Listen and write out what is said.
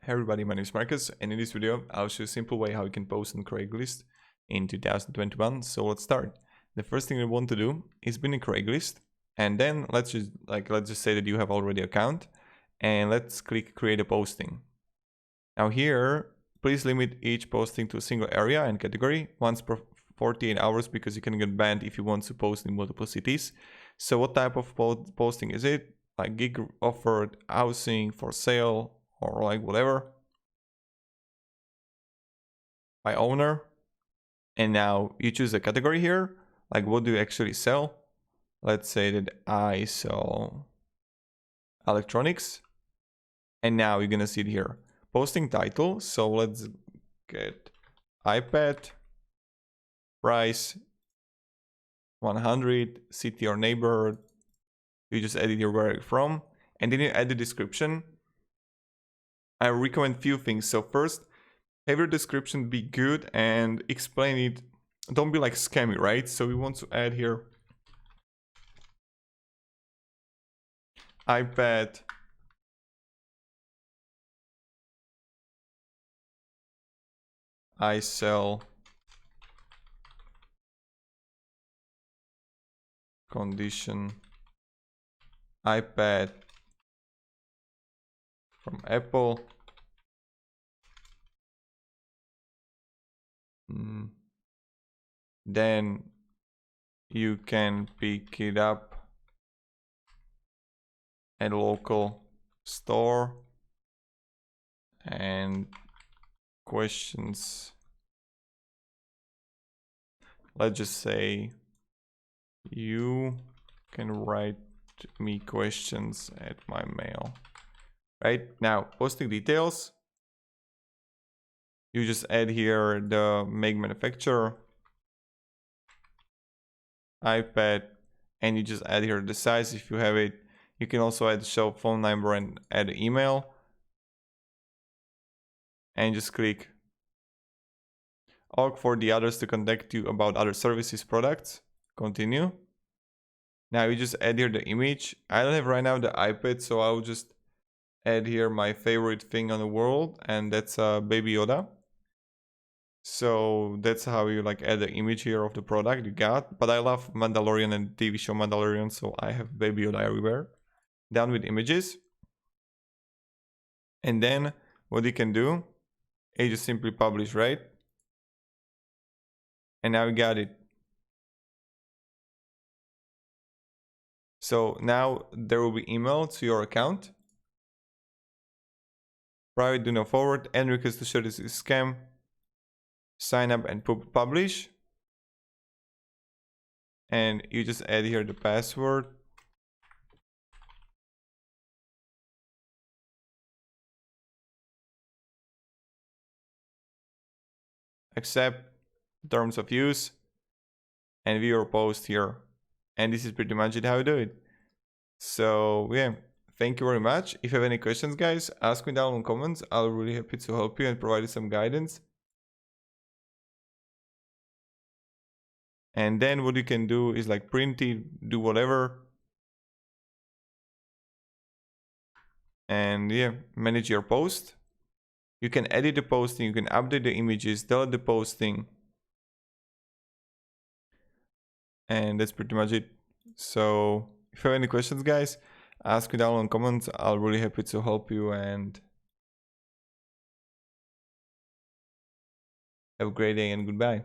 Hey everybody, my name is Marcus, and in this video I'll show you a simple way how you can post on Craigslist in 2021. So let's start. The first thing we want to do is be in Craigslist, and then let's just say that you have already an account, and let's click create a posting. Now here, please limit each posting to a single area and category once per 48 hours because you can get banned if you want to post in multiple cities. So what type of posting is it? Like gig offered, housing, for sale, or like whatever, by owner. And now you choose a category here, like what do you actually sell? Let's say that I sell electronics, and now you're gonna see it here, posting title. So let's get iPad, price 100, city or neighborhood. You just edit your where you're from, and then you add the description. I recommend few things. So first, have your description be good and explain it. Don't be like scammy, right? So we want to add here iPad, I sell condition iPad from Apple. Then you can pick it up at a local store, and questions, let's just say you can write me questions at my mail. Right now, posting details, you just add here the make, manufacturer, iPad, and you just add here the size if you have it. You can also add show phone number and add email, and just click org for the others to contact you about other services, products. Continue. Now you just add here the image. I don't have right now the iPad, so I'll just add here my favorite thing on the world, and that's Baby Yoda. So that's how you like add the image here of the product you got. But I love Mandalorian and TV show Mandalorian, so I have Baby Yoda everywhere. Down with images. And then what you can do is just simply publish, right? And now you got it. So now there will be email to your account. Private, do not forward, and request to share this is scam. Sign up and publish. And you just add here the password. Accept terms of use and view your post here. And this is pretty much it how you do it. So yeah, thank you very much. If you have any questions, guys, ask me down in the comments. I'll be really happy to help you and provide you some guidance. And then what you can do is like print it, do whatever. And yeah, manage your post. You can edit the posting, you can update the images, delete the posting. And that's pretty much it. So if you have any questions, guys, ask me down in the comments. I'll be really happy to help you, and have a great day and goodbye.